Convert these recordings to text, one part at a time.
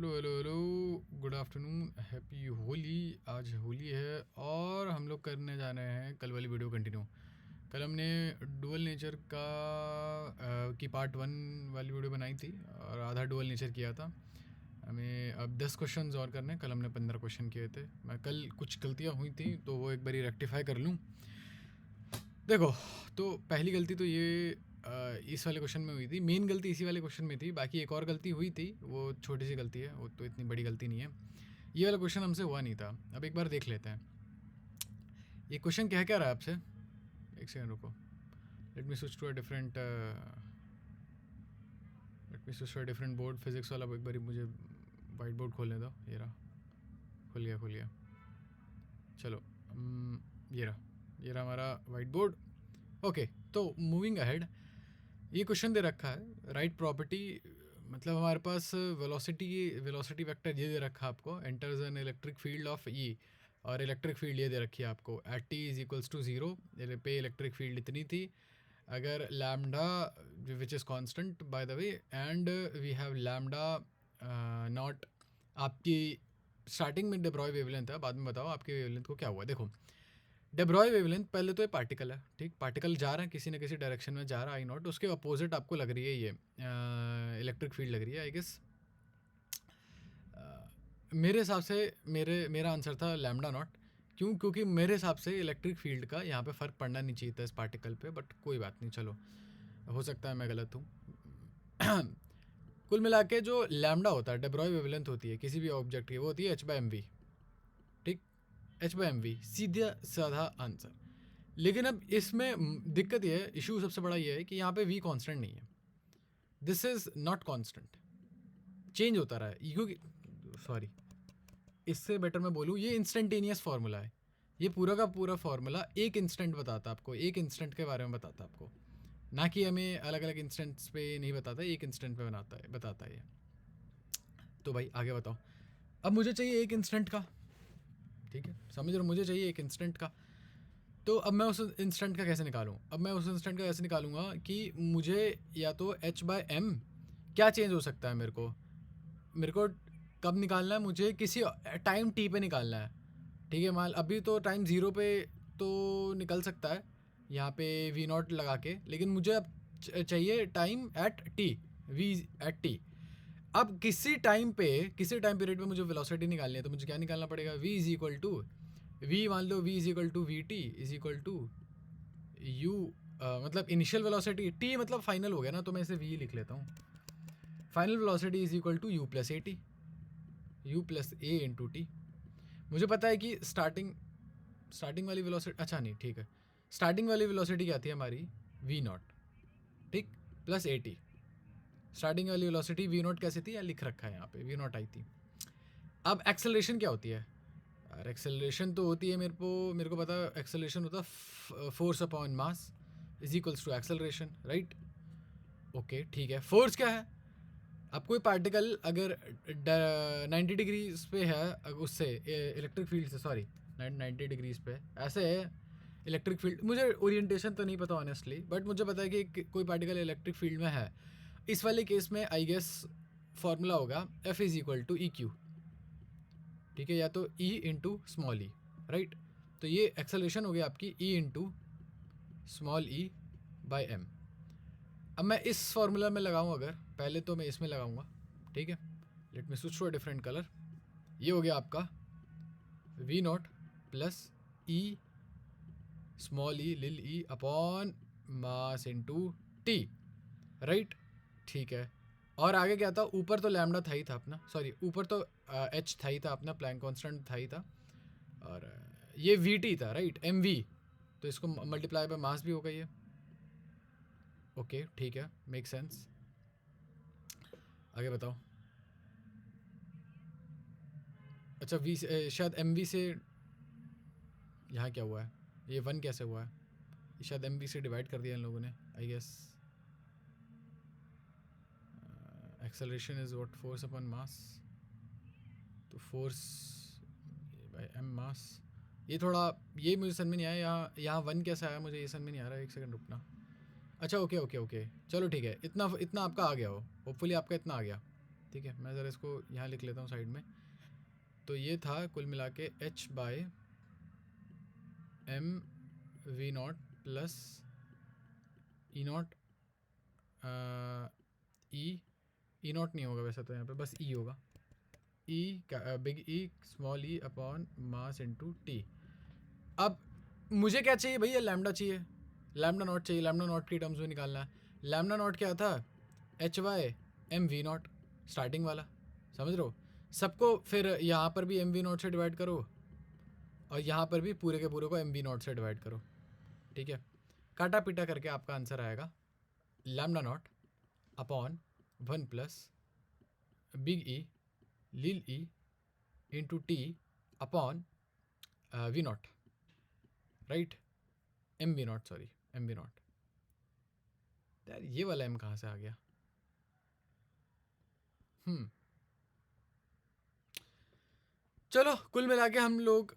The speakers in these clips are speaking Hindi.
Hello hello hello, good afternoon, happy Holi. आज होली है और हम लोग करने जा रहे हैं कल वाली वीडियो कंटिन्यू। कल हमने डुअल नेचर की पार्ट 1 वाली वीडियो बनाई थी और आधा डुअल नेचर किया था। हमें अब 10 क्वेश्चंस और करने। कल हमने 15 क्वेश्चन किए थे। मैं कल कुछ गलतियाँ हुई थी तो वो एक बारी रेक्टिफाई कर लूँ। देखो, तो पहली गलती तो ये इस वाले क्वेश्चन में हुई थी। मेन गलती इसी वाले क्वेश्चन में थी। बाकी एक और गलती हुई थी, वो छोटी सी गलती है, वो तो इतनी बड़ी गलती नहीं है। ये वाला क्वेश्चन हमसे हुआ नहीं था। अब एक बार देख लेते हैं ये क्वेश्चन क्या रहा है आपसे। एक सेकंड रुको, let me switch to a different board. Physics वाला एक बार मुझे वाइट बोर्ड खोलने दो। ये रहा, खुल गया। चलो, ये रहा हमारा वाइट बोर्ड। ओके, तो मूविंग अहेड, ये क्वेश्चन दे रखा है राइट प्रॉपर्टी, मतलब हमारे पास वेलोसिटी वेक्टर ये दे रखा है आपको। Enters an electric field of E, और इलेक्ट्रिक फील्ड ये दे रखी है आपको at T is equals to 0 पे। इलेक्ट्रिक फील्ड इतनी थी। अगर lambda which is constant by the way, and we have lambda naught. आपकी स्टार्टिंग में डेब्रॉय वेवलेंथ है, बाद में बताओ आपके वेवलेंथ को क्या हुआ। देखो, डेब्रॉय वेवलेंथ, पहले तो ये पार्टिकल है, ठीक। पार्टिकल जा रहा है किसी न किसी डायरेक्शन में, जा रहा है आई नॉट। उसके अपोजिट आपको लग रही है ये इलेक्ट्रिक फील्ड लग रही है, आई गेस। मेरे हिसाब से मेरा आंसर था लैम्डा नॉट। क्योंकि मेरे हिसाब से इलेक्ट्रिक फील्ड का यहाँ पे फ़र्क पड़ना नहीं चाहिए था इस पार्टिकल पे, बट कोई बात नहीं, चलो, हो सकता है मैं गलत हूँ। कुल मिला के जो लैम्डा होता है, डेब्रॉय वेवलेंथ होती है किसी भी ऑब्जेक्ट की, वो होती है h/mv, ठीक। h/mv, सीधा साधा आंसर। लेकिन अब इसमें दिक्कत ये है, इशू सबसे बड़ा ये है कि यहाँ पे v कांस्टेंट नहीं है। This is not constant, change होता रहा है। क्योंकि सॉरी, इससे बेटर मैं बोलूँ, ये इंस्टेंटेनियस फार्मूला है। ये पूरा का पूरा फार्मूला एक इंस्टेंट बताता है आपको, एक इंस्टेंट के बारे में बताता है आपको, ना कि हमें अलग अलग इंस्टेंट्स पे नहीं बताता, एक इंस्टेंट पे बताता है ये। तो भाई आगे बताओ। अब मुझे चाहिए एक इंस्टेंट का, ठीक है, समझ रहे हो, मुझे चाहिए एक इंस्टेंट का। तो अब मैं उस इंस्टेंट का कैसे निकालूं? अब मैं उस इंस्टेंट का कैसे निकालूंगा कि मुझे या तो h/m, क्या चेंज हो सकता है मेरे को कब निकालना है? मुझे किसी टाइम t पे निकालना है, ठीक है। मान अभी तो टाइम 0 पे तो निकल सकता है यहाँ पे v0 लगा के, लेकिन मुझे अब चाहिए time at t, v at t। अब किसी टाइम पीरियड पे मुझे वेलोसिटी निकालनी है, तो मुझे क्या निकालना पड़ेगा? v is equal to v, मान लो v is equal to V T is equal to u, मतलब इनिशियल वेलोसिटी, t मतलब फाइनल हो गया ना, तो मैं इसे v लिख लेता हूँ। Final velocity is equal to u plus A T, U plus A into T. मुझे पता है कि स्टार्टिंग वाली वेलोसिटी, अच्छा नहीं, ठीक है, स्टार्टिंग वाली वेलोसिटी क्या थी हमारी? v नॉट, ठीक, प्लस ए टी। स्टार्टिंग वाली वेलोसिटी v नॉट कैसे थी? यहाँ लिख रखा है, यहाँ पे v नॉट आई थी। अब एक्सेलरेशन क्या होती है? और एक्सेलरेशन तो होती है, मेरे को पता है, एक्सेलरेशन होता है force upon mass is equals to acceleration, right. Okay, ठीक है। फोर्स क्या है? अब कोई पार्टिकल अगर 90 डिग्रीज पे है, उससे इलेक्ट्रिक फील्ड से, सॉरी 90 डिग्रीज पे ऐसे है इलेक्ट्रिक फील्ड, मुझे ओरिएंटेशन तो नहीं पता ऑनेस्टली, बट मुझे पता है कि कोई पार्टिकल इलेक्ट्रिक फील्ड में है। इस वाले केस में आई गेस फॉर्मूला होगा F is equal to E Q, ठीक है, या तो E into small E, right. तो ये एक्सेलरेशन हो गया आपकी E into small E by M. अब मैं इस फार्मूला में लगाऊँ, अगर पहले तो मैं इसमें लगाऊंगा, ठीक है। Let me switch to a different colour. ये हो गया आपका v naught plus E small E लिल E upon mass into T, right, ठीक है। और आगे क्या था? ऊपर तो लैम्डा था ही था अपना, सॉरी ऊपर तो h था ही था अपना, प्लैंक कांस्टेंट था ही था, और ये वी टी था, राइट, एम वी। तो इसको मल्टीप्लाई बाय मास भी होगा ये। ओके, ठीक है, मेक सेंस। आगे बताओ। अच्छा, वी शायद एम वी से यहाँ क्या हुआ है? ये 1 कैसे हुआ है? ये शायद एम वी से डिवाइड कर दिया इन लोगों ने, I guess. Acceleration is what? Force upon mass, तो फोर्स बाय एम मास। ये थोड़ा, ये मुझे समझ में नहीं आया। यहाँ 1 कैसे आया? मुझे ये समझ में नहीं आ रहा है, एक सेकंड रुकना। अच्छा, ओके, चलो ठीक है, इतना आपका आ गया हो, होपफुली आपका इतना आ गया। ठीक है, मैं ज़रा इसको यहाँ लिख लेता हूँ साइड में। तो ये था कुल मिला के h by M V naught plus E naught, E naught नहीं होगा वैसे तो यहाँ पे, बस ई होगा, E big E small E upon mass into T. अब मुझे क्या चाहिए भैया, लैम्डा चाहिए, लैम्डा नॉट चाहिए, लैम्डा नॉट की टर्म्स में निकालना है। लैम्डा नॉट क्या था, H Y M V naught starting वाला, समझ रहे हो। सबको फिर यहाँ पर भी एम वी नॉट से डिवाइड करो और यहाँ पर भी पूरे के पूरे को एम वी नॉट से डिवाइड करो, ठीक है। काटा पीटा करके आपका आंसर आएगा lambda naught upon 1 plus big E लिल E into T upon V naught, right, M V naught, sorry M V naught. यार ये वाला एम कहाँ से आ गया? चलो कुल मिला के हम लोग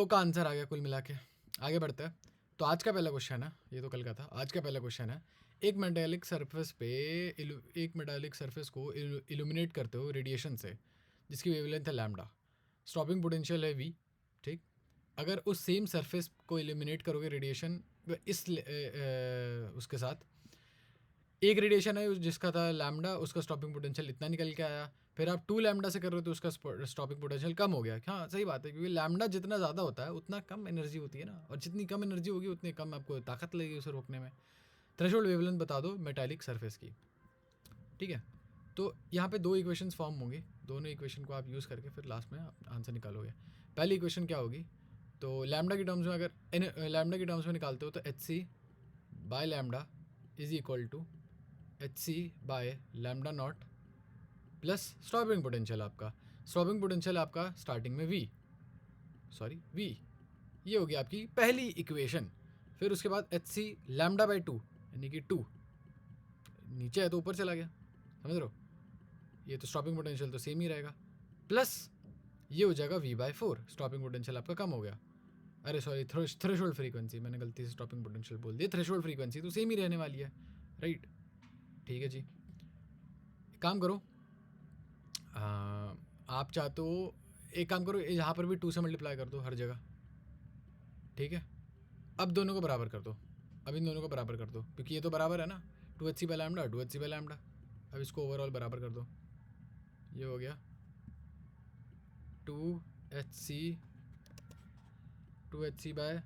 का आंसर आ गया कुल मिला के। आगे बढ़ते हैं। तो आज का पहला क्वेश्चन है, ये तो कल का था, आज का पहला क्वेश्चन है, एक मेटालिक सरफेस पे एक मेटालिक सरफेस को इल्यूमिनेट करते हो रेडिएशन से जिसकी वेवलेंथ है लैम्डा, स्टॉपिंग पोटेंशियल है वी, ठीक। अगर उस सेम सरफेस को इल्यूमिनेट करोगे रेडिएशन उसके साथ, एक रेडिएशन है जिसका था लैम्डा, उसका स्टॉपिंग पोटेंशियल इतना निकल के आया, फिर आप 2 लैम्डा से कर रहे हो तो उसका स्टॉपिंग पोटेंशियल कम हो गया। हाँ सही बात है, क्योंकि लैम्डा जितना ज़्यादा होता है उतना कम एनर्जी होती है ना, और जितनी कम एनर्जी होगी उतनी कम आपको ताकत लगेगी उसे रोकने में। थ्रेशोल्ड वेवलेंथ बता दो मेटालिक सरफेस की, ठीक है। तो यहाँ पे 2 इक्वेशंस फॉर्म होंगे, दोनों इक्वेशन को आप यूज़ करके फिर लास्ट में आंसर निकालोगे। पहली इक्वेशन क्या होगी, तो लैम्डा की टर्म्स में अगर लैम्डा की टर्म्स में निकालते हो तो H C by lambda is equal to H C by lambda naught plus stopping potential आपका, स्टॉपिंग पोटेंशियल आपका स्टार्टिंग में वी, सॉरी वी, ये होगी आपकी पहली इक्वेशन। फिर उसके बाद एच सी लैम्डा बाई 2 यानी कि 2 नीचे है तो ऊपर चला गया, समझ रहे हो। ये तो स्टॉपिंग पोटेंशियल तो सेम ही रहेगा, प्लस ये हो जाएगा वी बाई 4, स्टॉपिंग पोटेंशियल आपका कम हो गया। अरे सॉरी, थ्रेशोल्ड फ्रीक्वेंसी, मैंने गलती से स्टॉपिंग पोटेंशियल बोल दिया, थ्रेशोल्ड फ्रीक्वेंसी तो सेम ही रहने वाली है, राइट। ठीक है जी, काम करो, आप चाहते हो एक काम करो, यहाँ पर भी 2 से मल्टीप्लाई कर दो हर जगह, ठीक है। अब दोनों को बराबर कर दो, अब इन दोनों को बराबर कर दो, क्योंकि ये तो बराबर है ना, 2hc by lambda 2hc by lambda. अब इसको ओवरऑल बराबर कर दो, ये हो गया 2hc bye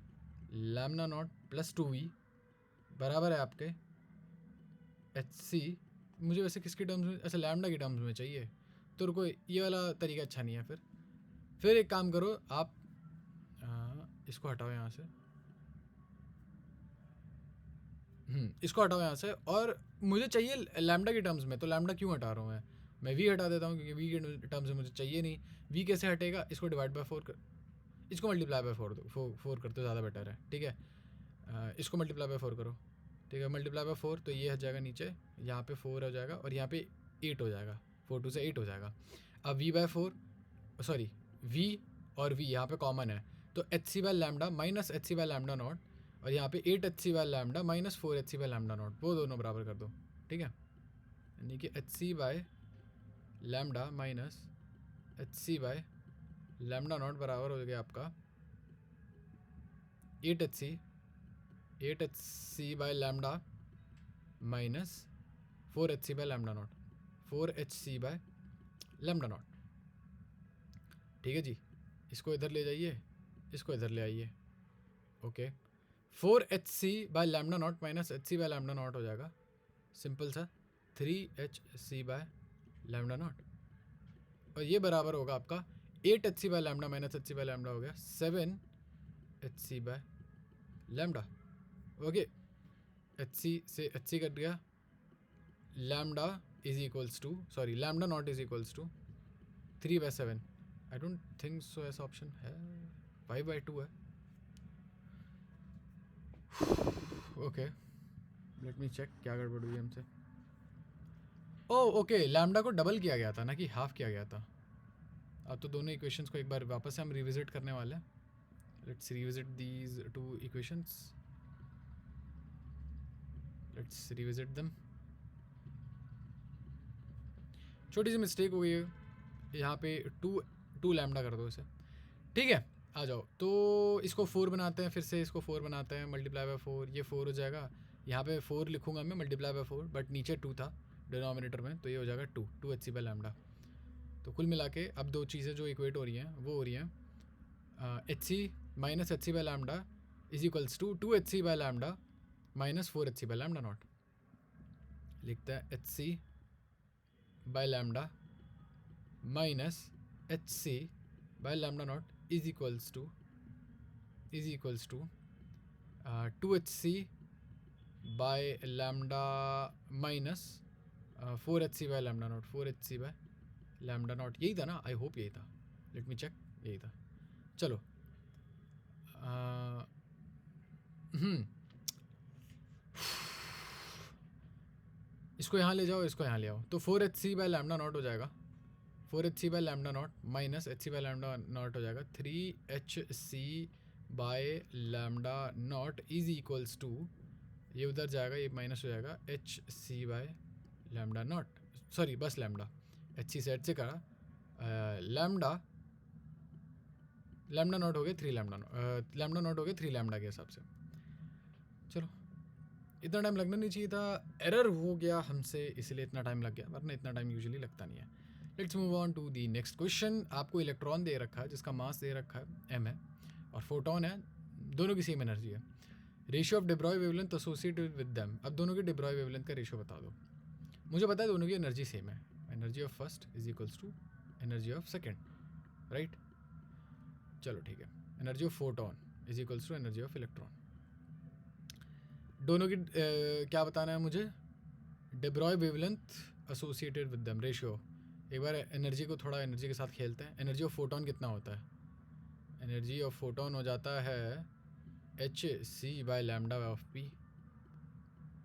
lambda naught plus 2v बराबर है आपके hc, मुझे वैसे किसकी टर्म्स में, अच्छा लैम्डा की टर्म्स में चाहिए, तो रुको ये वाला तरीका अच्छा नहीं है। फिर एक काम करो आप, इसको हटाओ यहाँ से, इसको हटाओ यहाँ से, और मुझे चाहिए लैम्डा की टर्म्स में, तो लैम्डा क्यों हटा रहा हूँ मैं वी हटा देता हूँ, क्योंकि वी के टर्म्स में मुझे चाहिए नहीं। वी कैसे हटेगा, इसको डिवाइड बाय 4 कर, इसको मल्टीप्लाई बाय 4 4 करते ज़्यादा बेटर है, ठीक है। इसको मल्टीप्लाई बाय 4 करो, ठीक है, मल्टीप्लाई बाय 4 तो ये हो जाएगा नीचे, यहाँ पे 4 हो जाएगा और यहाँ पे 8 हो जाएगा, 4 2 से 8 हो जाएगा। अब वी बाय 4, सॉरी वी और वी यहाँ पे कॉमन है, तो H C by lambda minus H C by lambda naught, और यहाँ पे 8 H C by lambda minus 4 H C by lambda naught, वो दोनों बराबर कर दो, ठीक है। यानी कि H C by lambda minus H C by lambda naught बराबर हो गया आपका 8 H C by lambda minus 4 H C by lambda naught, 4 H C by lambda naught, ठीक है जी। इसको इधर ले जाइए, इसको इधर ले आइए, okay. 4 H C by lambda naught minus H C by lambda naught हो जाएगा सिंपल सा 3 H C by lambda naught, और ये बराबर होगा आपका 8 H C by lambda minus H C by lambda हो गया 7 H C by lambda, okay. H C से एच सी कट गया, lambda is equals to, sorry lambda naught is equals to 3/7, I don't think so ऐसा ऑप्शन है, 5/2 है, ओके लेट मी चेक क्या गड़बड़ हुई हमसे। ओह ओके, लैम्डा को डबल किया गया था ना कि हाफ किया गया था। अब तो दोनों इक्वेशंस को एक बार वापस से हम रिविजिट करने वाले हैं, let's revisit these 2 equations, let's revisit them. छोटी सी मिस्टेक हो गई है यहाँ पे, टू लैम्डा कर दो इसे, ठीक है। आ जाओ, तो इसको 4 बनाते हैं, फिर से इसको 4 बनाते हैं, मल्टीप्लाई बाय 4, ये 4 हो जाएगा। यहाँ पे 4 लिखूंगा मैं मल्टीप्लाई बाय 4, बट नीचे 2 था डिनोमिनेटर में, तो ये हो जाएगा 2 एच सी बाय लैम्डा। तो कुल मिला के अब दो चीज़ें जो इक्वेट हो रही हैं वो हो रही हैं H C minus H C by lambda is equals to 2 H C by lambda minus 4 H C by lambda naught. लिखते हैं H C by lambda minus H C by lambda naught is equals to 2hc by lambda minus 4hc by lambda naught, 4hc by lambda naught। यही था ना, आई होप यही था, लेट मी चेक, यही था। चलो इसको यहाँ ले जाओ, इसको यहाँ ले आओ, तो 4hc by lambda naught हो जाएगा, 4hc by lambda naught minus H C by lambda naught हो जाएगा 3hc by lambda naught is equals to, ये उधर जाएगा, ये माइनस हो जाएगा, H C by lambda naught, sorry बस लैम्डा, एच सी सेट से करा लैम्डा नॉट हो गया 3 लैम्डा नॉट हो गया 3 लैम्डा के हिसाब से। चलो, इतना टाइम लगना नहीं चाहिए था, एरर हो गया हमसे, इसलिए इतना टाइम लग गया, वरना इतना टाइम यूजुअली लगता नहीं है। Let's move on to the next question. आपको इलेक्ट्रॉन दे रखा है जिसका मास दे रखा है m है, और फोटोन है, दोनों की सेम एनर्जी है। Ratio of de Broglie wavelength associated with them, अब दोनों की de Broglie वेवलेंथ का रेशियो बता दो। मुझे पता है दोनों की एनर्जी सेम है, energy of first is equals to energy of second, right. चलो ठीक है, energy of photon is equals to energy of electron. दोनों की क्या बताना है मुझे, de Broglie wavelength associated with them ratio. एक बार एनर्जी को थोड़ा एनर्जी के साथ खेलते हैं। एनर्जी ऑफ फोटोन कितना होता है, एनर्जी ऑफ फोटोन हो जाता है H C by lambda of P,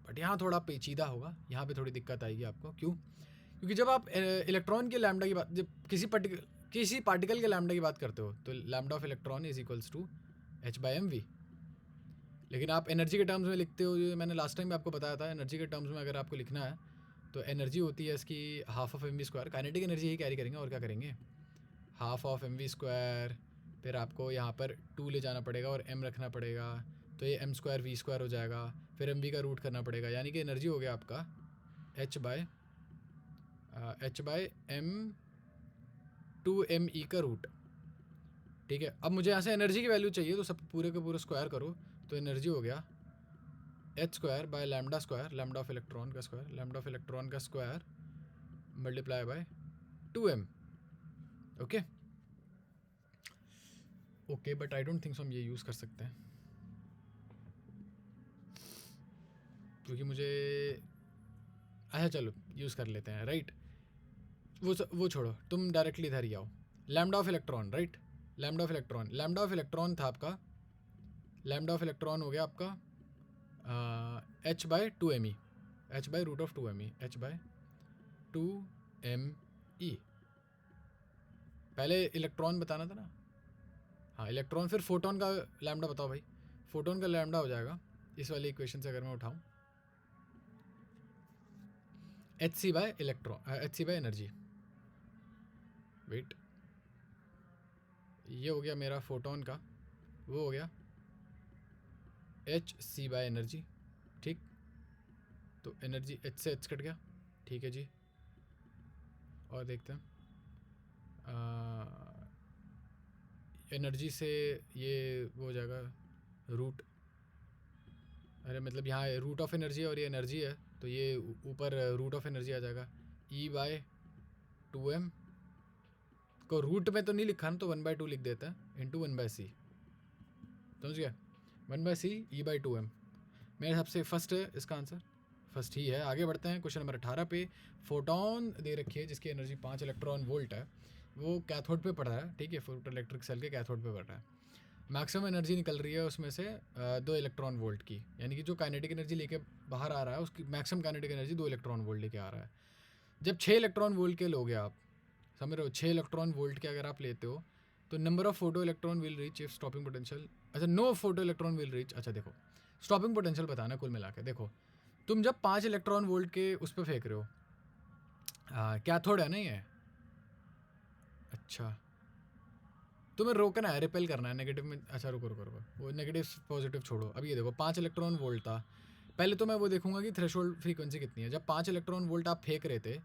but यहाँ थोड़ा पेचीदा होगा, यहाँ पे थोड़ी दिक्कत आएगी आपको। क्यों? क्योंकि जब आप इलेक्ट्रॉन के लैम्डा की बात, जब किसी पार्टिकल के लैम्डा की बात करते हो तो lambda of electron is equals to H by M V. लेकिन आप एनर्जी के टर्म्स में लिखते हो, जो मैंने लास्ट टाइम आपको बताया था, एनर्जी के टर्म्स में अगर आपको लिखना है तो एनर्जी होती है इसकी half of M V square, kinetic energy ही कैरी करेंगे और क्या करेंगे, half of M V square, फिर आपको यहाँ पर 2 ले जाना पड़ेगा और m रखना पड़ेगा, तो ये m स्क्वायर वी स्क्वायर हो जाएगा, फिर एम वी का रूट करना पड़ेगा, यानी कि एनर्जी हो गया आपका h by m two M E का रूट। ठीक है, अब मुझे यहाँ से एनर्जी की वैल्यू चाहिए, तो सब पूरे के पूरे स्क्वायर करो, तो एनर्जी हो गया H square by lambda square, lambda of electron का स्क्वायर, लैम्डा ऑफ इलेक्ट्रॉन का square multiply by 2m। Okay okay, but I don't think so हम ये यूज़ कर सकते हैं, क्योंकि मुझे, अच्छा चलो यूज़ कर लेते हैं, राइट। वो छोड़ो, तुम डायरेक्टली इधर ही आओ। Lambda of electron, right, lambda of electron था आपका, लैम्डा ऑफ इलेक्ट्रॉन हो गया आपका h by 2m E, h by root of 2m E, h by 2m E. पहले इलेक्ट्रॉन बताना था ना, हाँ इलेक्ट्रॉन, फिर फोटोन का लैम्डा बताओ भाई। फोटोन का लैम्डा हो जाएगा इस वाली इक्वेशन से, अगर मैं उठाऊँ H C by electron, H C by energy, wait, ये हो गया मेरा फोटोन का, वो हो गया एच सी बाय एनर्जी, ठीक। तो एनर्जी एच से एच कट गया, ठीक है जी। और देखते हैं एनर्जी से ये वो हो जाएगा रूट, अरे मतलब यहाँ रूट ऑफ एनर्जी है और ये एनर्जी है, तो ये ऊपर रूट ऑफ एनर्जी आ जाएगा ई बाय 2m को रूट में तो नहीं लिखा ना, तो 1/2 लिख देता है इंटू 1/c, समझ गया, 1/c ई बाई 2m। मेरे हिसाब से फर्स्ट है इसका आंसर, फर्स्ट ही है। आगे बढ़ते हैं क्वेश्चन नंबर 18 पे। फोटोन दे रखी है जिसकी एनर्जी 5 इलेक्ट्रॉन वोल्ट है, वो कैथोड पे पड़ रहा है, ठीक है, फोटो इलेक्ट्रिक सेल के कैथोड पे पड़ रहा है। मैक्सिमम एनर्जी निकल रही है उसमें से 2 इलेक्ट्रॉन वोल्ट की, यानी कि जो काइनेटिक एनर्जी लेके बाहर आ रहा है उसकी maximum kinetic energy 2 electron volt लेके आ रहा है। जब 6 इलेक्ट्रॉन वोल्ट के लोगे आप, समझ रहे हो, 6 इलेक्ट्रॉन वोल्ट के अगर आप लेते हो तो number of photo electron will reach if stopping potential, अच्छा no photo electron will reach, अच्छा देखो स्टॉपिंग पोटेंशियल बताना कुल मिला के। देखो तुम जब 5 इलेक्ट्रॉन वोल्ट के उस पर फेंक रहे हो, कैथोड है ना ये। अच्छा, तुम्हें रोकना है, रिपेल करना है नेगेटिव में। अच्छा रुको रुको रुको, वो नेगेटिव पॉजिटिव छोड़ो। अब ये देखो 5 इलेक्ट्रॉन वोल्ट था। पहले तो मैं वो देखूंगा कि थ्रेशोल्ड फ्रीक्वेंसी कितनी है। जब 5 इलेक्ट्रॉन वोल्ट आप फेंक रहे थे,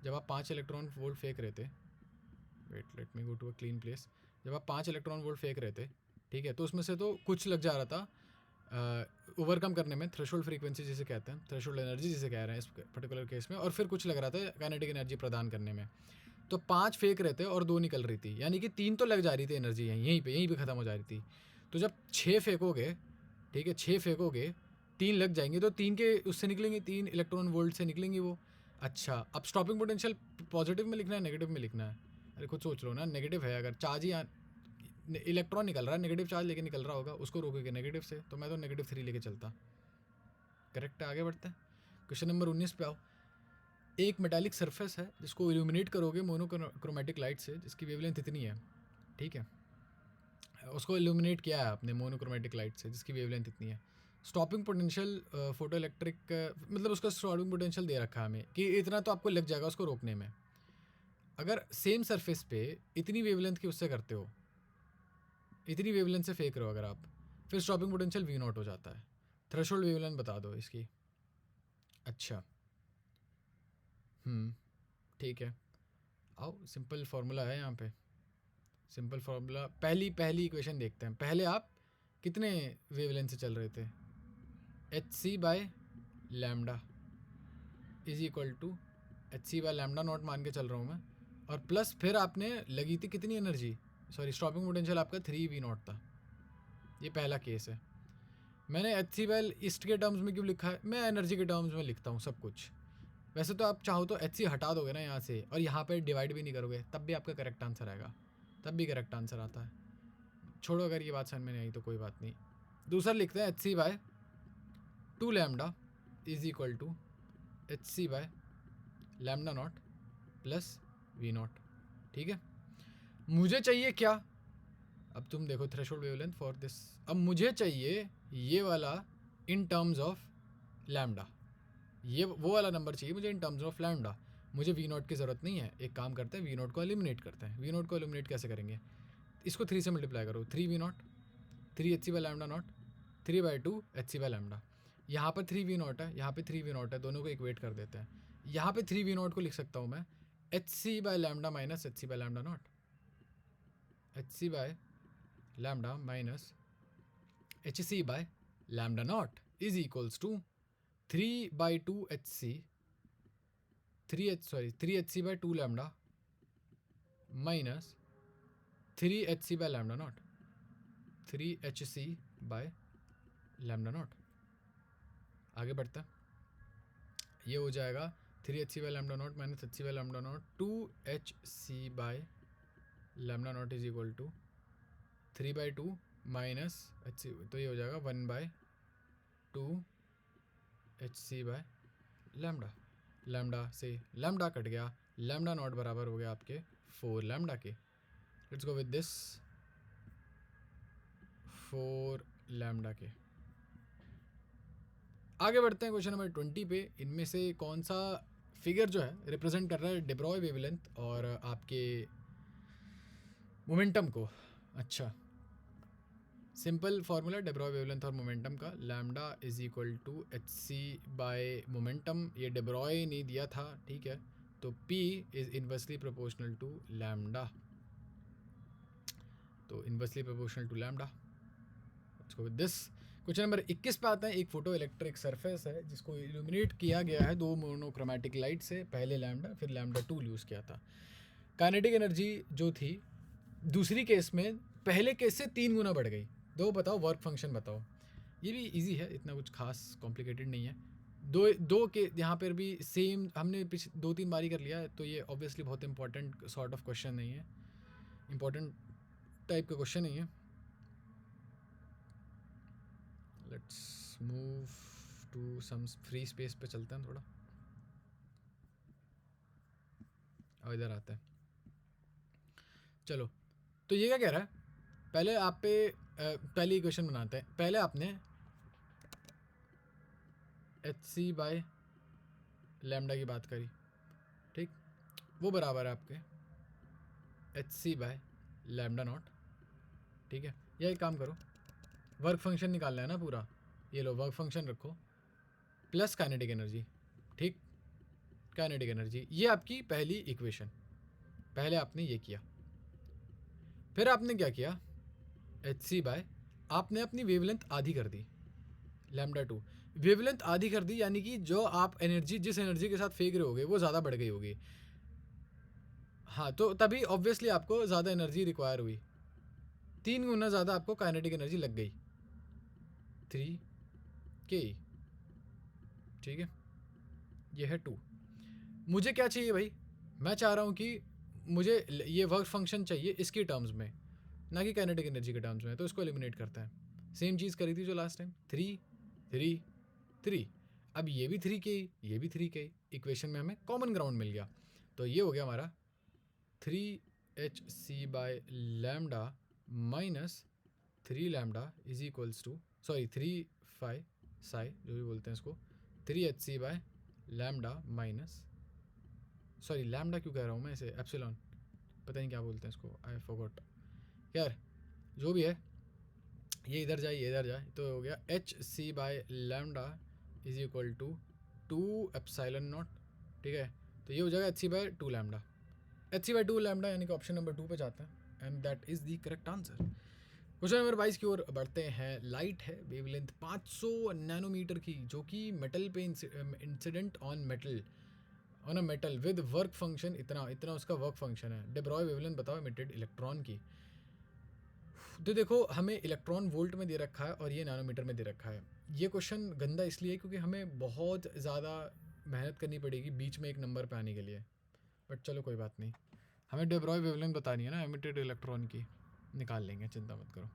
जब आप 5 इलेक्ट्रॉन वोल्ट फेंक रहे थे, wait let me go to a clean place. जब आप 5 इलेक्ट्रॉन वोल्ट फेंक रहे थे, ठीक है, तो उसमें से तो कुछ लग जा रहा था ओवरकम करने में, थ्रेशोल्ड फ्रीक्वेंसी जिसे कहते हैं, थ्रेशोल्ड एनर्जी जिसे कह रहे हैं इस पर्टिकुलर केस में, और फिर कुछ लग रहा था काइनेटिक एनर्जी प्रदान करने में। तो 5 फेंक रहे थे और 2 निकल रही थी, यानी कि 3 तो लग जा रही थी एनर्जी, यहीं पे ख़त्म हो जा रही थी। तो जब 6 फेंकोगे, ठीक है, 6 फेंकोगे, 3 लग जाएंगे, तो 3 के उससे निकलेंगे, 3 इलेक्ट्रॉन वोल्ट से निकलेंगी वो। अच्छा, अब स्टॉपिंग पोटेंशियल पॉजिटिव में लिखना है नेगेटिव में लिखना है? अरे खुद सोच लो ना, नेगेटिव है, अगर चार्ज ही इलेक्ट्रॉन निकल रहा है, नेगेटिव चार्ज लेके निकल रहा होगा, उसको रोकोगे नेगेटिव से, तो मैं तो नेगेटिव 3 लेके चलता। करेक्ट है, आगे बढ़ते हैं। क्वेश्चन नंबर 19 पे आओ। एक मेटालिक सरफेस है जिसको इल्यूमिनेट करोगे मोनोक्रोमेटिक लाइट से, जिसकी वेवलेंथ इतनी है, ठीक है, उसको इल्यूमिनेट किया है आपने मोनोक्रोमेटिक लाइट से जिसकी वेवलेंथ इतनी है। स्टॉपिंग पोटेंशियल फोटो इलेक्ट्रिक, मतलब उसका स्टॉपिंग पोटेंशियल दे रखा है हमें कि इतना तो आपको लग जाएगा उसको रोकने में। अगर सेम सरफेस पे इतनी वेवलेंथ की उससे करते हो, इतनी वेवलेंथ से फेंक रहे हो अगर आप, फिर स्टॉपिंग पोटेंशियल वी नॉट हो जाता है। थ्रेशोल्ड वेवलेंथ बता दो इसकी। अच्छा, ठीक है, आओ सिंपल फार्मूला है यहाँ पे। सिंपल फार्मूला, पहली इक्वेशन देखते हैं। पहले आप कितने वेवलेंथ से चल रहे थे? H C by lambda is equal to H C by lambda naught मान के चल रहा हूँ मैं, और प्लस फिर आपने लगी थी कितनी एनर्जी, सॉरी स्टॉपिंग पोटेंशियल आपका 3 वी नॉट था। ये पहला केस है। मैंने एच सी बाय ईस्ट के टर्म्स में क्यों लिखा है? मैं एनर्जी के टर्म्स में लिखता हूँ सब कुछ। वैसे तो आप चाहो तो एच सी हटा दोगे ना यहाँ से, और यहाँ पर डिवाइड भी नहीं करोगे, तब भी आपका करेक्ट आंसर आएगा, तब भी करेक्ट आंसर आता है। छोड़ो, अगर ये बात समझ में नहीं आई तो कोई बात नहीं। दूसरा लिखते हैं H C by 2 lambda is equal to H C by lambda naught plus V naught, ठीक है। मुझे चाहिए क्या? अब तुम देखो थ्रेशोल्ड वेवलेंथ फॉर दिस, अब मुझे चाहिए ये वाला इन टर्म्स ऑफ लैम्डा, ये वो वाला नंबर चाहिए मुझे इन टर्म्स ऑफ लैम्डा। मुझे वी नॉट की ज़रूरत नहीं है, एक काम करते हैं वी नॉट को एलिमिनेट करते हैं। वी नॉट को एलिमिनेट कैसे करेंगे? इसको 3 से मल्टीप्लाई करो, 3 V naught, 3 H C by lambda naught, 3/2 H C by lambda. यहाँ पर 3 वी नॉट है, यहाँ पे 3 वी नॉट है, दोनों को इक्वेट कर देते हैं। यहाँ पे 3 वी नॉट को लिख सकता हूँ मैं H C by lambda minus H C by lambda naught, H C by lambda minus H C by lambda naught is equals to 3/2 H C, 3 H C by 2 lambda minus 3 H C by lambda naught, 3 H C by lambda naught. आगे बढ़ता है, ये हो जाएगा 3 H C by lambda naught minus H C by lambda naught, 2 H C by lambda naught is equal to 3/2 minus H C, तो ये हो जाएगा 1/2 H C by lambda. Lambda से लैम्डा कट गया, लैम्डा नॉट बराबर हो गया आपके 4 लैम्डा के। Let's go with this 4 lambda के। आगे बढ़ते हैं क्वेश्चन नंबर 20 पे। इनमें से कौन सा फिगर जो है रिप्रेजेंट कर रहा है डे ब्रॉय वेवलेंथ और आपके मोमेंटम को? अच्छा, simple formula de Broglie wavelength और मोमेंटम का, lambda is equal to H C by momentum. ये डे ब्रॉय नहीं दिया था, ठीक है, तो P is inversely proportional to lambda, तो inversely proportional to lambda. Let's go with this. Question number 21 पे आता है। एक फोटो इलेक्ट्रिक सरफेस है जिसको इल्यूमिनेट किया गया है 2 मोनोक्रोमेटिक लाइट से, पहले लैम्डा फिर लैम्डा 2 यूज़ किया था। काइनेटिक एनर्जी जो थी दूसरी केस में पहले केस से 3 गुना बढ़ गई। दो बताओ, वर्क फंक्शन बताओ। ये भी इजी है, इतना कुछ खास कॉम्प्लिकेटेड नहीं है। दो के यहाँ पर भी सेम हमने पिछले 2-3 बार ही कर लिया है, तो ये ऑब्वियसली बहुत इंपॉर्टेंट सॉर्ट ऑफ क्वेश्चन नहीं है, इंपॉर्टेंट टाइप का क्वेश्चन नहीं है। Let's move to some free space पे चलते हैं थोड़ा, और इधर आते हैं। चलो, तो ये क्या कह रहा है? पहले आप पे पहली इक्वेशन बनाते हैं। पहले आपने एच सी बाय लैम्डा की बात करी, ठीक, वो बराबर है आपके H C by lambda naught, ठीक है। या एक काम करो, वर्क फंक्शन निकालना है ना पूरा, ये लो वर्क फंक्शन रखो प्लस काइनेटिक एनर्जी, ठीक, काइनेटिक एनर्जी, ये आपकी पहली इक्वेशन। पहले आपने ये किया, फिर आपने क्या किया, एच सी बाय आपने अपनी वेवलेंथ आधी कर दी, लैम्डा टू वेवलेंथ आधी कर दी, यानी कि जो आप एनर्जी जिस एनर्जी के साथ फेंक रहे होगे वो ज़्यादा बढ़ गई होगी। हाँ, तो तभी ऑब्वियसली आपको ज़्यादा एनर्जी रिक्वायर हुई, 3 गुना ज़्यादा आपको काइनेटिक एनर्जी लग गई, 3K, ठीक है। ये है 2। मुझे क्या चाहिए भाई, मैं चाह रहा हूँ कि मुझे ये वर्क फंक्शन चाहिए इसकी टर्म्स में, ना कि काइनेटिक एनर्जी के टर्म्स में, तो इसको एलिमिनेट करता है। सेम चीज़ करी थी जो लास्ट टाइम, 3 3 3, अब ये भी 3K, ये भी 3K, इक्वेशन में हमें कॉमन ग्राउंड मिल गया। तो ये हो गया हमारा 3HC by lambda minus 3 lambda is equals to, sorry 3 phi psi जो भी बोलते हैं इसको, 3HC by lambda minus, sorry lambda क्यों कह रहा हूँ मैं इसे, एप्सिलॉन, पता नहीं क्या बोलते हैं इसको, आई फॉरगॉट, यार जो भी है, ये इधर जाए ये इधर जाए, तो हो गया H C by lambda is equal to 2 epsilon naught, ठीक है। तो ये हो जाएगा H C by 2 lambda, H C by 2 lambda, यानी कि ऑप्शन नंबर 2 पे जाते हैं, and that is the correct answer. Question number 22 की ओर बढ़ते हैं। लाइट है वेवलेंथ 500 नैनोमीटर की, जो कि मेटल पे incident on metal, on a metal with work function, इतना इतना उसका वर्क फंक्शन है। डे ब्रॉय वेवलेंथ बताओ इमिटेड इलेक्ट्रॉन की। तो देखो हमें इलेक्ट्रॉन वोल्ट में दे रखा है और ये नैनोमीटर में दे रखा है। ये क्वेश्चन गंदा इसलिए क्योंकि हमें बहुत ज़्यादा मेहनत करनी पड़ेगी बीच में एक नंबर पे आने के लिए, बट चलो कोई बात नहीं, हमें डे ब्रॉय वेवलेंथ बतानी है ना इमिटेड इलेक्ट्रॉन की, निकाल लेंगे, चिंता मत करो।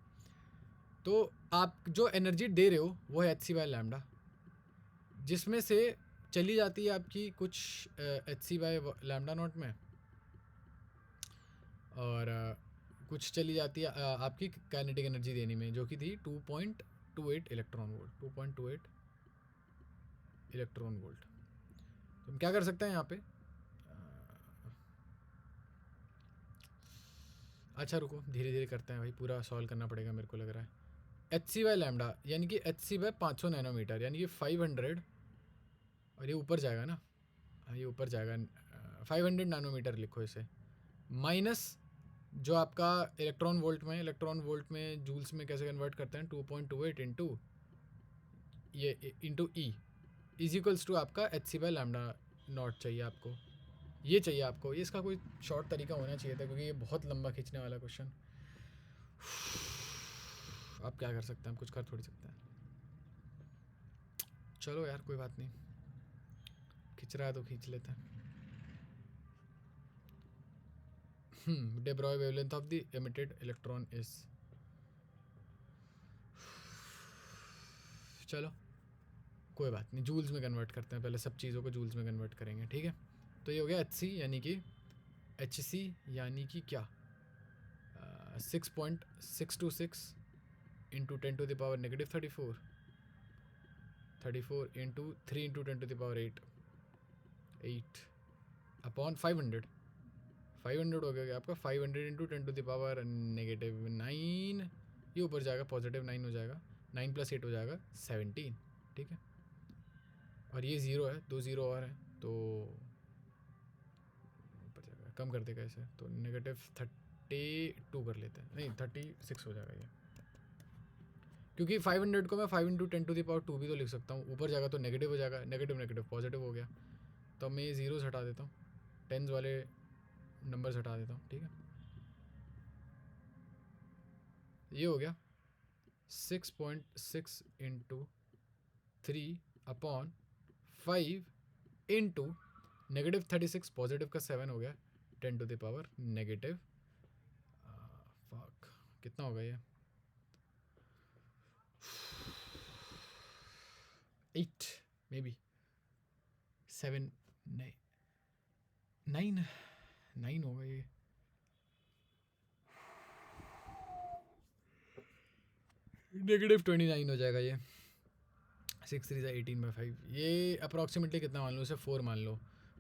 तो आप जो एनर्जी दे रहे हो वो है एच सी बाय लैम्डा, जिसमें से चली जाती है आपकी कुछ H C by lambda naught में, और कुछ चली जाती है आपकी काइनेटिक एनर्जी देने में, जो कि थी 2.28 इलेक्ट्रॉन वोल्ट, 2.28 इलेक्ट्रॉन वोल्ट। तो हम क्या कर सकते हैं यहाँ पे, अच्छा रुको धीरे धीरे करते हैं भाई, पूरा सॉल्व करना पड़ेगा मेरे को लग रहा है। एच सी बाय लैम्डा यानी कि एच सी बाय 500 नैनोमीटर, यानी कि 500, और ये ऊपर जाएगा ना, ये ऊपर जाएगा, 500 नैनोमीटर लिखो इसे, माइनस जो आपका इलेक्ट्रॉन वोल्ट में, इलेक्ट्रॉन वोल्ट में जूल्स में कैसे कन्वर्ट करते हैं, 2.28 इंटू ये into E is equals to आपका H C by lambda naught चाहिए आपको, ये चाहिए आपको। ये इसका कोई शॉर्ट तरीका होना चाहिए था क्योंकि ये बहुत लंबा खींचने वाला क्वेश्चन। आप क्या कर सकते हैं, हम कुछ कर थोड़ी सकते हैं। चलो यार कोई बात नहीं, खींच रहा है तो खींच लेते हैं। Day Broglie wavelength of the emitted electron is, चलो कोई बात नहीं, जूल्स में कन्वर्ट करते हैं, पहले सब चीज़ों को जूल्स में कन्वर्ट करेंगे, ठीक है। तो ये हो गया एच सी, यानी कि एच सी यानी कि क्या, 6.626 इंटू 10⁻⁻34, 34 इंटू 3 इंटू 10⁻8 8 अपॉन 500, 500 हो गया आपका, 500 इंटू 10⁻⁻9, ये ऊपर जाएगा पॉजिटिव 9 हो जाएगा, 9 + 8 हो जाएगा 17, ठीक है। और ये 0 है, 2 0 और है तो ऊपर जाएगा, कम कर देगा इसे, तो -32 कर लेते हैं, नहीं 36 हो जाएगा ये, क्योंकि 500 को मैं 5 इंटू 10⁻2 भी तो लिख सकता हूँ, ऊपर जाएगा तो नेगेटिव हो जाएगा, नेगेटिव नेगेटिव पॉजिटिव हो गया, तो मैं ये ज़ीरोस हटा देता हूँ, टेंस वाले नंबर्स हटा देता हूँ, ठीक है। ये हो गया 6.6 इंटू 3 अपॉन 5 इंटू -36, पॉजिटिव का 7 हो गया, 10⁻⁻, फक कितना होगा ये, 8 मे बी 7, नहीं 9 होगा ये, -29 हो जाएगा ये, 6 3 18/5, ये अप्रॉक्सीमेटली कितना मान लो, उसे 4 मान लो,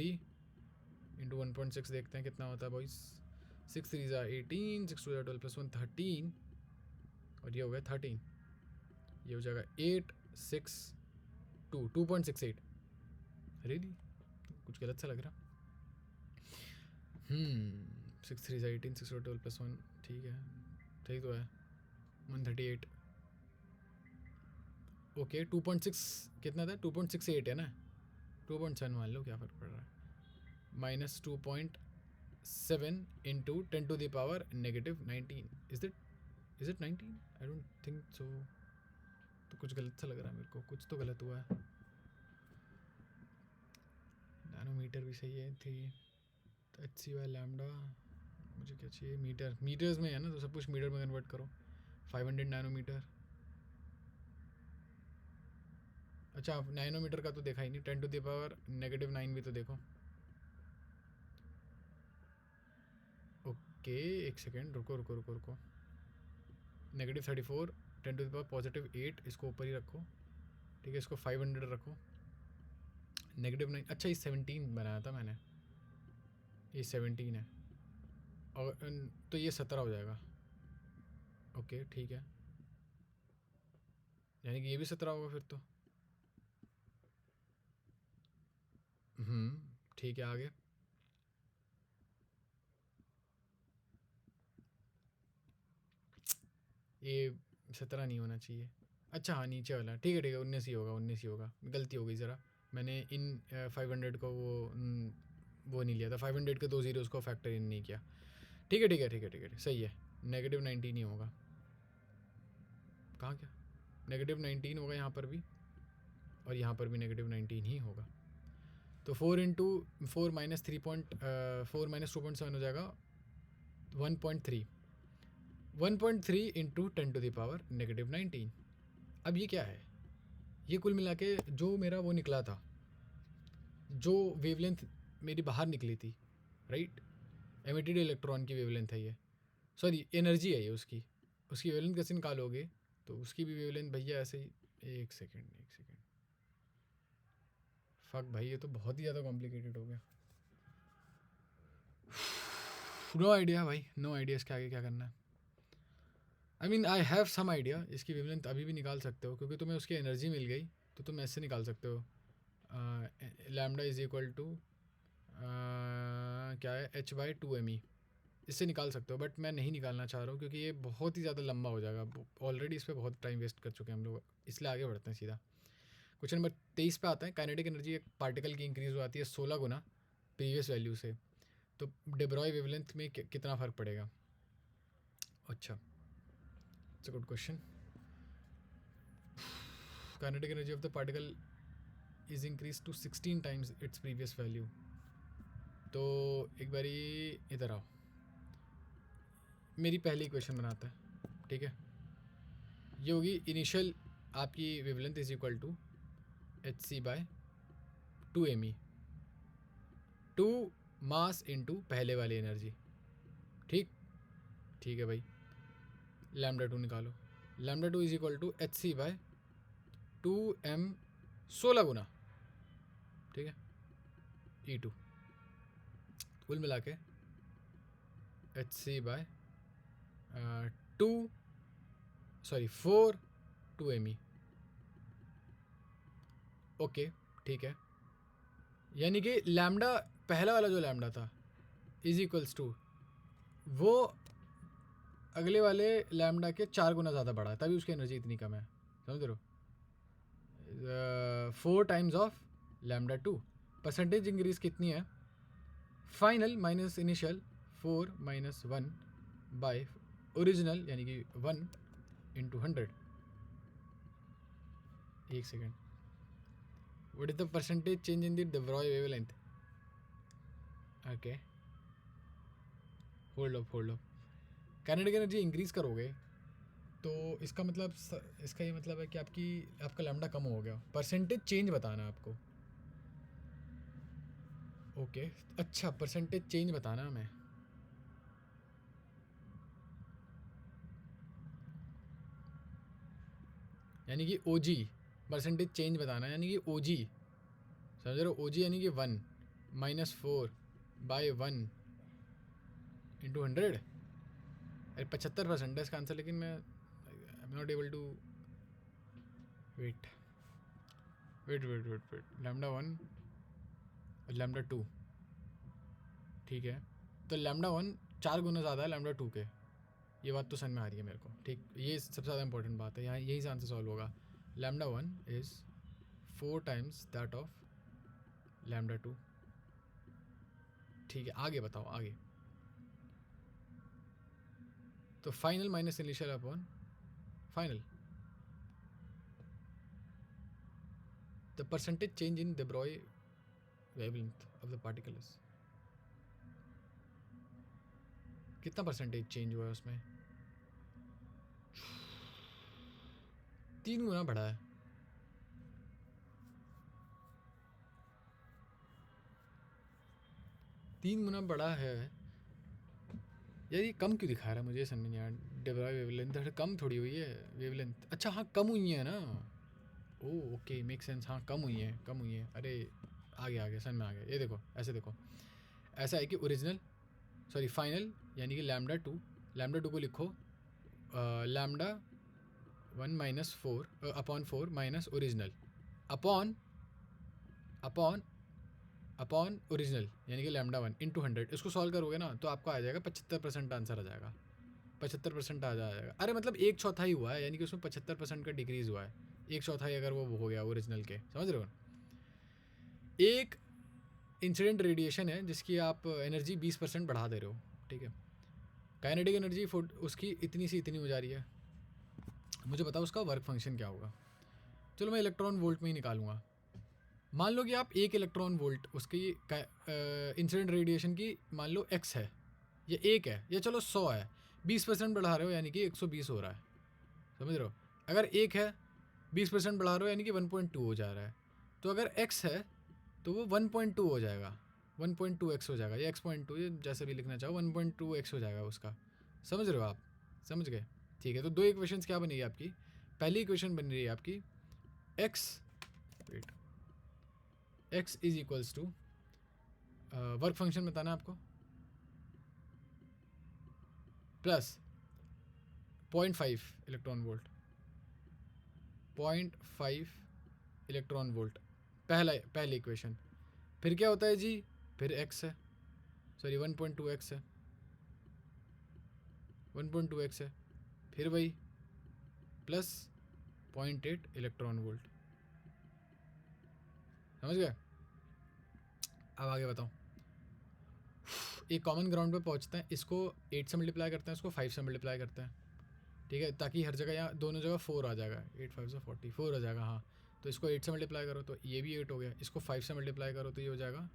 3 इंटू 1.6 देखते हैं कितना होता है बॉयज़. 6 3 ज़ा 18, 6 2 ज़ा 12 + 1 13, और ये हो गया 13. ये हो जाएगा 8 6 2 2.68. रियली कुछ गलत सा लग रहा. 6 3 ज़ा 18, 6 2 ज़ा 12 + 1, ठीक है, सही तो है. 138. ओके 2.6 कितना था? 2.68 है ना. 2.7 मान लो, क्या फ़र्क पड़ रहा है. -2.7 into 10⁻⁻19. Is it 19? I don't think so. तो कुछ गलत सा लग रहा है मेरे को, कुछ तो गलत हुआ है. नैनोमीटर भी सही है थी. तो HC/λ मुझे क्या चाहिए? मीटर्स में है ना, तो सब कुछ मीटर में कन्वर्ट करो. 500 नैनोमीटर. अच्छा नैनोमीटर का तो देखा ही नहीं. 10⁻⁻9 भी तो देखो. ओके एक सेकेंड, रुको. -34, 10⁻⁻8, इसको ऊपर ही रखो. ठीक है, इसको 500 रखो. -9. अच्छा ये 17 बनाया था मैंने, ये 17 है. और तो ये 17 हो जाएगा. ओके ठीक है, यानी कि ये भी 17 होगा फिर तो. ठीक है आगे. ये 17 नहीं होना चाहिए. अच्छा हाँ नीचे वाला ठीक है 19 ही होगा. 19 ही होगा. गलती हो गई ज़रा, मैंने इन 500 को वो नहीं लिया था. 500 के 2 ज़ीरोज़ को फैक्टर इन नहीं किया. ठीक है सही है. -19 ही होगा. कहाँ क्या? -19 होगा यहाँ पर भी, और यहाँ पर भी -19 ही होगा. तो 4 इंटू 4 - 2.7 हो जाएगा 1.3. 1.3 इंटू 10⁻⁻19. अब ये क्या है? ये कुल मिला के जो मेरा वो निकला था, जो वेवलेंथ मेरी बाहर निकली थी, राइट, एमिटेड इलेक्ट्रॉन की वेवलेंथ है ये. सॉरी एनर्जी है ये. उसकी वेवलेंथ कैसे निकालोगे? तो उसकी भी वेवलेंथ भैया ऐसे ही. एक सेकेंड. फक भाई, ये तो बहुत ही ज़्यादा कॉम्प्लिकेटेड हो गया. नो आइडिया भाई, नो आइडिया इसके आगे क्या करना है. I mean I have some idea. इसकी वेवलेंथ अभी भी निकाल सकते हो, क्योंकि तुम्हें उसकी एनर्जी मिल गई, तो तुम ऐसे निकाल सकते हो. लैम्डा इज इक्वल टू क्या है, h/2me. इससे निकाल सकते हो, बट मैं नहीं निकालना चाह रहा हूँ, क्योंकि ये बहुत ही ज़्यादा लंबा हो जाएगा. ऑलरेडी इस पर बहुत टाइम वेस्ट कर चुके हैं हम लोग, इसलिए आगे बढ़ते हैं सीधा. क्वेश्चन नंबर 23 पे आते हैं. काइनेटिक एनर्जी एक पार्टिकल की इंक्रीज हो जाती है 16 गुना प्रीवियस वैल्यू से, तो डे ब्रॉय वेवलेंथ में कितना फ़र्क पड़ेगा? अच्छा it's a good question. Kinetic energy of the particle is increase to 16 times its previous value. तो एक बारी इधर आओ, मेरी पहली इक्वेशन बनाते हैं. ठीक है, ये होगी इनिशियल आपकी wavelength is equal to HC/2me, 2 mass into पहले वाली एनर्जी. ठीक है भाई. λ2 निकालो. λ2 इज इक्वल टू HC/2m 16 गुना. ठीक है, E2 कुल मिला के HC/4 2me. ओके ठीक है, यानी कि लैम्डा पहला वाला जो लैम्डा था इज इक्वल्स टू वो अगले वाले लैम्डा के 4 गुना ज़्यादा बढ़ा है, तभी उसकी एनर्जी इतनी कम है. समझ रहे हो? 4 टाइम्स ऑफ λ2. परसेंटेज इंक्रीज कितनी है? Final minus initial 4 - 1 by original, यानी कि 1 इंटू 100. एक second. What is the percentage change in the Broglie wavelength? Okay hold up kinetic energy increase करोगे तो इसका मतलब इसका ये मतलब है कि आपका लैम्डा कम हो गया। परसेंटेज चेंज बताना है आपको। ओके अच्छा, परसेंटेज चेंज बताना हमें। यानी कि ओजी परसेंटेज चेंज बताना है, यानी कि ओजी समझ रहे हो। ओजी यानी कि 1 -4/1 × 100। अरे 75% है इसका आंसर, लेकिन मैं I am not able to wait lambda 1 और लैम्डा 2, ठीक है। तो लैम्डा 1 4 गुना ज़्यादा है लैम्डा 2 के, ये बात तो समझ में आ रही है मेरे को, ठीक। ये सबसे ज़्यादा इंपॉर्टेंट बात है, यहाँ यही से आंसर सॉल्व होगा। Lambda 1 is 4 times that of lambda 2, ठीक है। आगे बताओ आगे। तो final minus initial upon final, the percentage change in de Broglie wavelength of the particle is, कितना परसेंटेज चेंज हुआ है उसमें? 3 गुना बढ़ा है। तीन गुना बड़ा है यार। ये कम क्यों दिखा रहा है मुझे समझ नहीं यार। de Broglie wavelength कम थोड़ी हुई है वेवलेंथ। अच्छा हाँ कम हुई है ना। Oh okay make sense. हाँ कम हुई है। अरे आगे समझ में आ गया। ये देखो ऐसे देखो, ऐसा है कि ओरिजिनल सॉरी फाइनल यानी कि लैम्डा 2 को लिखो lambda 1 -4/4 minus original upon original यानी कि लैम्डा 1 × 100। इसको सॉल्व करोगे ना तो आपको आ जाएगा 75% आंसर आ जाएगा। 75% आ जाएगा। अरे मतलब 1/4 हुआ है, यानी कि उसमें 75% का डिक्रीज़ हुआ है। 1/4 अगर वो हो गया ओरिजिनल के, समझ रहे हो। एक इंसिडेंट रेडिएशन है जिसकी आप एनर्जी 20% बढ़ा दे रहे हो, ठीक है। काइनेटिक एनर्जी उसकी इतनी सी इतनी हो जा रही है। मुझे बताओ उसका वर्क फंक्शन क्या होगा। चलो मैं इलेक्ट्रॉन वोल्ट में ही निकालूंगा। मान लो कि आप 1 इलेक्ट्रॉन वोल्ट उसकी इंसिडेंट रेडिएशन की मान लो x है, या 1 है, या चलो 100 है। 20% बढ़ा रहे हो यानी कि 120 हो रहा है, समझ रहे हो। अगर 1 है 20% बढ़ा रहे हो यानी कि 1.2 हो जा रहा है। तो अगर x है तो वो 1.2 हो जाएगा, 1.2x हो जाएगा, या x.2, ये जैसे भी लिखना चाहो 1.2x हो जाएगा उसका। समझ रहे हो आप, समझ गए, ठीक है। तो 2 इक्वेशंस क्या बनेगी आपकी। पहली इक्वेशन बन रही है आपकी x is equals to work function बताना आपको plus 0.5 electron volt 0.5 electron volt पहली इक्वेशन। फिर क्या होता है जी, फिर x है, सॉरी 1.2x है, 1.2x है, फिर वही प्लस 0.8 इलेक्ट्रॉन वोल्ट। समझ गए। अब आगे बताओ। एक कॉमन ग्राउंड पे पहुंचते हैं, इसको 8 से मल्टीप्लाई करते हैं, इसको 5 से मल्टीप्लाई करते हैं, ठीक है, ताकि हर जगह यहाँ दोनों जगह 4 आ जाएगा। 8 5 से 44 हो जाएगा। हाँ तो इसको 8 से मल्टीप्लाई करो तो ये भी 8 हो गया। इसको 5 से मल्टीप्लाई करो तो ये हो जाएगा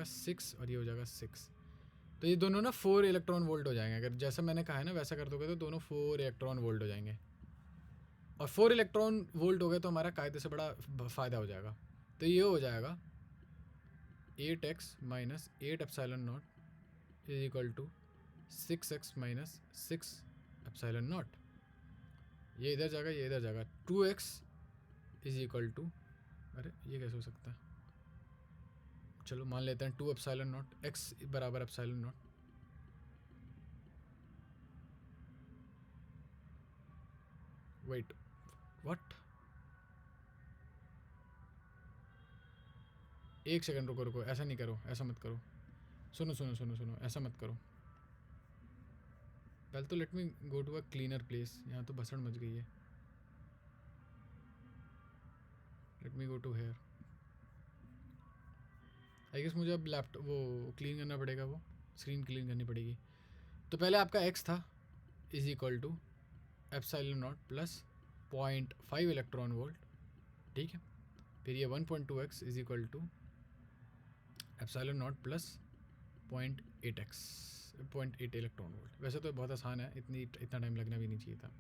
6 और ये हो जाएगा 6। तो ये दोनों ना 4 इलेक्ट्रॉन वोल्ट हो जाएंगे। अगर जैसा मैंने कहा है ना वैसा कर दोगे तो दोनों 4 इलेक्ट्रॉन वोल्ट हो जाएंगे। और 4 इलेक्ट्रॉन वोल्ट हो गए तो हमारा कायदे से बड़ा फ़ायदा हो जाएगा। तो ये हो जाएगा 8x - 8 epsilon naught is equal to 6x - 6 epsilon naught. ये इधर जाएगा 2x इज इक्वल टू, अरे ये कैसे हो सकता है। चलो मान लेते हैं 2 एप्सिलॉन नॉट, x बराबर एप्सिलॉन नॉट। वेट व्हाट, एक सेकंड रुको, ऐसा नहीं करो, ऐसा मत करो। सुनो, ऐसा मत करो। पहले तो let me go to a cleaner place. यहाँ तो भसड़ मच गई है। Let me go to here. I guess मुझे अब लैपटॉप वो क्लीन करना पड़ेगा, वो स्क्रीन क्लीन करनी पड़ेगी। तो पहले आपका x था is equal to epsilon naught plus 0.5 electron volt, ठीक है। फिर ये 1.2x is equal to epsilon naught plus 0.8x 0.8 electron volt. वैसे तो बहुत आसान है, इतना टाइम लगना भी नहीं चाहिए था।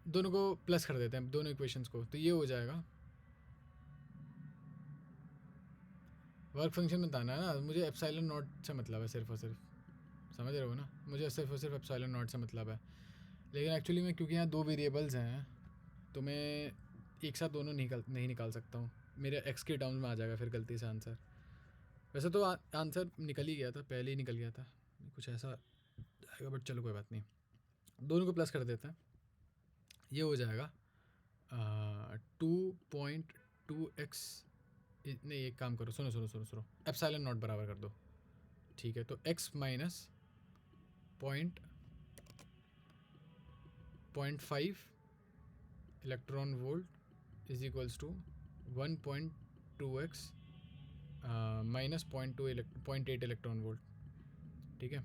दोनों को प्लस कर देते हैं, दोनों इक्वेशंस को, तो ये हो जाएगा। वर्क फंक्शन में बताना है ना मुझे, एप्सिलॉन नॉट से मतलब है सिर्फ और सिर्फ, समझ रहे हो ना, मुझे सिर्फ और सिर्फ एप्सिलॉन नॉट से मतलब है। लेकिन एक्चुअली में क्योंकि यहाँ 2 वेरिएबल्स हैं तो मैं एक साथ दोनों नहीं निकाल सकता हूँ, मेरे एक्स के टर्म्स में आ जाएगा फिर गलती से आंसर। वैसे तो आंसर निकल ही गया था, पहले ही निकल गया था, कुछ ऐसा आएगा, बट चलो कोई बात नहीं, दोनों को प्लस कर देते हैं। ये हो जाएगा 2.2x, नहीं एक काम करो, सुनो, एप्सिलॉन नॉट बराबर कर दो, ठीक है। तो x minus 0.5 electron volt is equals to 1.2x minus 0.8 electron volt, ठीक है।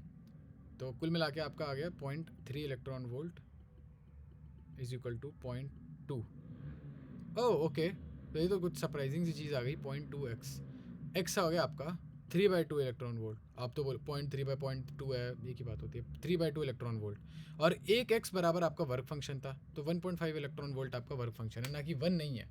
तो कुल मिला के आपका आ गया 0.3 electron volt is equal to 0.2। Oh okay, तो ये तो कुछ सरप्राइजिंग सी चीज़ आ गई, 0.2x, एक्स आ गया आपका 3/2 इलेक्ट्रॉन वोल्ट। आप तो बोल 0.3/0.2 है, ये की बात होती है, 3/2 इलेक्ट्रॉन वोल्ट, और एक एक्स बराबर आपका वर्क फंक्शन था, तो 1.5 इलेक्ट्रॉन वोल्ट आपका वर्क फंक्शन है, ना कि 1 नहीं है।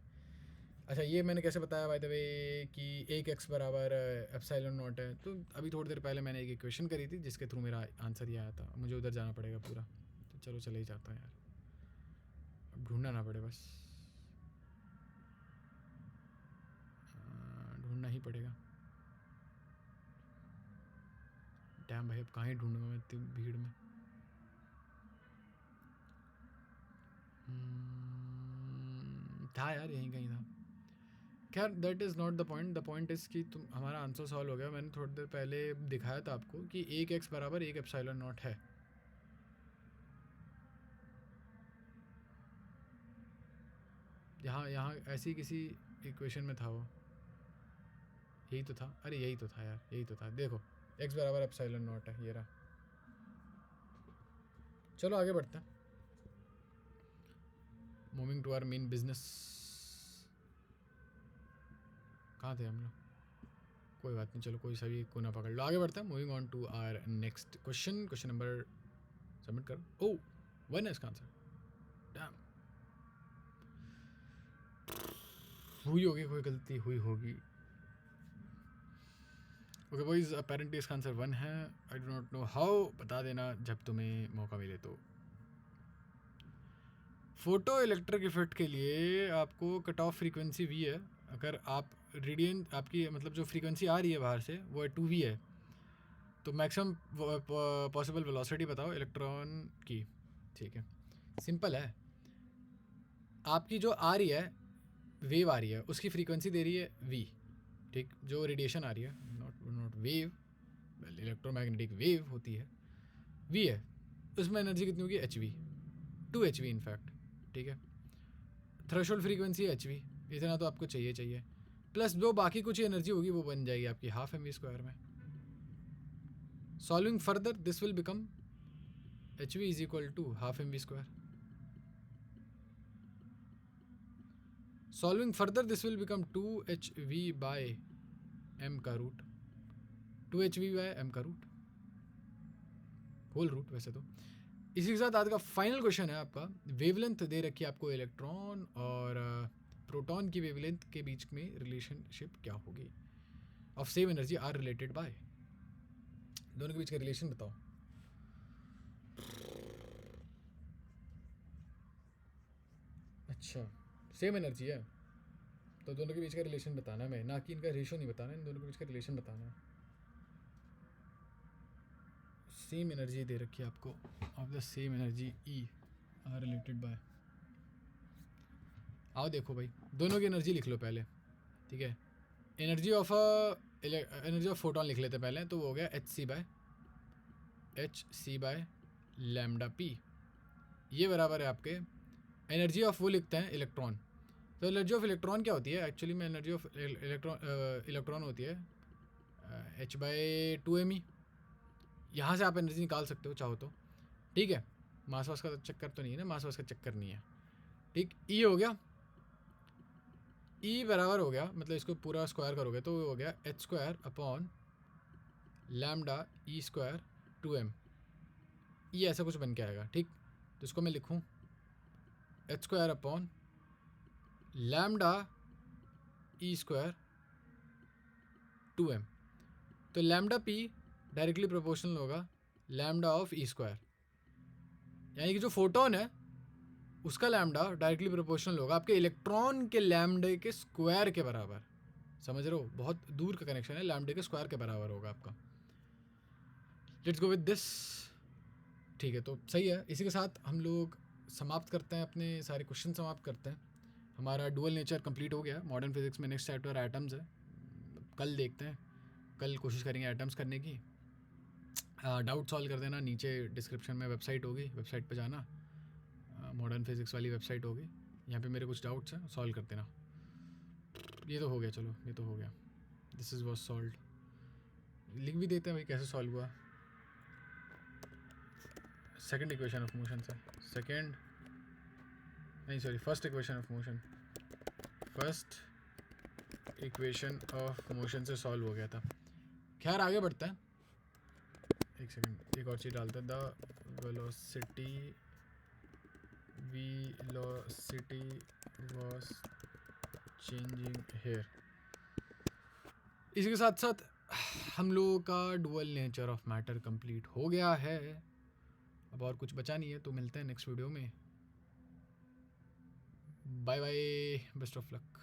अच्छा ये मैंने कैसे बताया बाय द वे कि एक एक्स बराबर एप्सिलॉन नॉट है, तो अभी थोड़ी देर पहले मैंने एक इक्वेशन करी थी जिसके थ्रू मेरा आंसर ये आया था, मुझे उधर जाना पड़ेगा पूरा, तो चलो चले ही जाता है यार, अब ढूंढना ना पड़े, बस ढूंढना ही पड़ेगा। डैम भाई, अब कहाँ ही ढूंढूंगा मैं इतनी भीड़ में। था यार, यहीं कहीं था। खैर that is not the point, the point is कि तुम, हमारा आंसर सॉल्व हो गया। मैंने थोड़ी देर पहले दिखाया था आपको कि एक एक्स बराबर एक एप्सिलॉन नॉट है। यहाँ ऐसी किसी इक्वेशन में था वो, यही तो था, अरे यही तो था यार, यही तो था, देखो एक्स बराबर एप्सिलॉन नॉट है, ये रहा। चलो आगे बढ़ते हैं, moving to our main business. कहाँ थे हम लोग, कोई बात नहीं, चलो कोई सा भी कोना पकड़ लो, आगे बढ़ते हैं। Moving on to our next question, question number, submit करो। ओ 1 है इसका आंसर, डैम, हुई होगी कोई गलती, हुई होगी। ओके बॉयज, अपेरेंटली इसका आंसर 1 है, I do not know how, बता देना जब तुम्हें मौका मिले तो। फोटो इलेक्ट्रिक इफेक्ट के लिए आपको कट ऑफ फ्रीक्वेंसी वी है, अगर आप रेडियंट, आपकी मतलब जो फ्रीक्वेंसी आ रही है बाहर से वो 2v है, तो मैक्सिमम पॉसिबल वेलोसिटी बताओ इलेक्ट्रॉन की, ठीक है। सिंपल है, आपकी जो आ रही है वेव आ रही है, उसकी फ्रीक्वेंसी दे रही है v, ठीक, जो रेडिएशन आ रही है, नॉट वेव, इलेक्ट्रोमैग्नेटिक वेव होती है, v है, उसमें एनर्जी कितनी होगी, hv, 2hv इनफैक्ट, ठीक है। थ्रेशोल्ड फ्रीक्वेंसी है hv, इतना तो आपको चाहिए, प्लस जो बाकी कुछ एनर्जी होगी वो बन जाएगी आपकी हाफ mv² में। Solving further this will become hv is equal to half mv²। Solving further this will become 2hv by m का रूट, 2hv बाय m का रूट, होल रूट वैसे तो। इसी के साथ आज का फाइनल क्वेश्चन है आपका, वेवलेंथ दे रखी है आपको इलेक्ट्रॉन और प्रोटॉन की वेवलेंथ के बीच में रिलेशनशिप क्या होगी, of same energy are related by, दोनों के बीच का रिलेशन बताओ। अच्छा सेम एनर्जी है, तो दोनों के बीच का रिलेशन बताना है, मैं ना कि इनका रेशो नहीं बताना, इन दोनों के बीच का रिलेशन बताना है। सेम एनर्जी दे रखी है आपको, of the same energy E R related bye, आओ देखो भाई, दोनों की एनर्जी लिख लो पहले, ठीक है। एनर्जी ऑफ फोटोन लिख लेते पहले, तो वो हो गया hc बाय लैम्डा पी, ये बराबर है आपके एनर्जी ऑफ, वो लिखते हैं इलेक्ट्रॉन, तो एनर्जी ऑफ इलेक्ट्रॉन क्या होती है एक्चुअली में, एनर्जी ऑफ इलेक्ट्रॉन होती है h/2me, यहाँ से आप एनर्जी निकाल सकते हो चाहो तो, ठीक है। मास वास का चक्कर तो नहीं है ना, मास वास का चक्कर नहीं है, ठीक। ई हो गया, ई बराबर हो गया, मतलब इसको पूरा स्क्वायर करोगे तो हो गया h² upon lambda E square 2m, ये ऐसा कुछ बन के आएगा, ठीक। तो इसको मैं लिखूँ H square upon lambda E square 2m। तो लैम्डा पी डायरेक्टली प्रोपोर्शनल होगा लैम्डा ऑफ ई स्क्वायर, यानी कि जो फोटोन है उसका लैम्डा डायरेक्टली प्रोपोर्शनल होगा आपके इलेक्ट्रॉन के लैम्डे के स्क्वायर के बराबर। समझ रहे हो, बहुत दूर का कनेक्शन है, लैम्डे के स्क्वायर के बराबर होगा आपका। लेट्स गो विद दिस, ठीक है। तो सही है, इसी के साथ हम लोग समाप्त करते हैं, अपने सारे क्वेश्चन समाप्त करते हैं। हमारा डुअल नेचर कंप्लीट हो गया। मॉडर्न फिजिक्स में नेक्स्ट चैप्टर एटम्स है, कल देखते हैं, कल कोशिश करेंगे एटम्स करने की। डाउट सॉल्व कर देना, नीचे डिस्क्रिप्शन में वेबसाइट होगी, वेबसाइट पे जाना, मॉडर्न फिजिक्स वाली वेबसाइट होगी, यहाँ पे मेरे कुछ डाउट्स हैं, सॉल्व कर देना। ये तो हो गया, चलो ये तो हो गया, दिस इज़ वॉज सॉल्व्ड। लिख भी देते हैं भाई कैसे सॉल्व हुआ। सेकंड इक्वेशन ऑफ मोशन से, सेकंड नहीं sorry first equation of motion, first equation of motion से सॉल्व हो गया था। खैर आगे बढ़ते हैं, एक सेकंड एक और चीज़ डालते हैं। The velocity was changing here। इसी के साथ साथ हम लोगों का dual nature of matter complete हो गया है। अब और कुछ बचा नहीं है, तो मिलते हैं नेक्स्ट वीडियो में। Bye bye, best of luck.